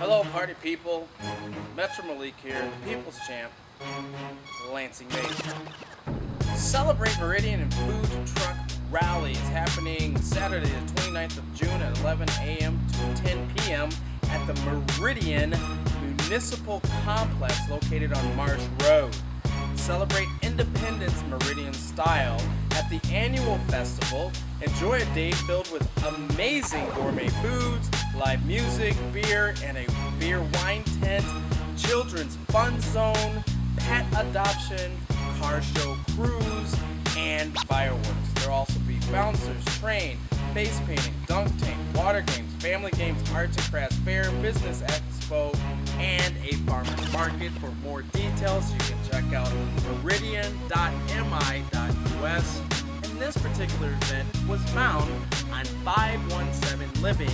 Hello, party people. Metro Malik here, the People's Champ, Lansing, Maine. Celebrate Meridian and Food Truck Rally is happening Saturday, the 29th of June at 11 a.m. to 10 p.m. at the Meridian Municipal Complex located on Marsh Road. Celebrate Independence Meridian style at the annual festival. Enjoy a day filled with amazing gourmet foods, live music, beer, and a beer wine tent, children's fun zone, pet adoption, car show cruise, and fireworks. There will also be bouncers, train, face painting, dunk tank, water games, family games, arts and crafts fair, business expo, and a farmer's market. For more details, you can check out meridian.mi.us. And this particular event was found on 517 Living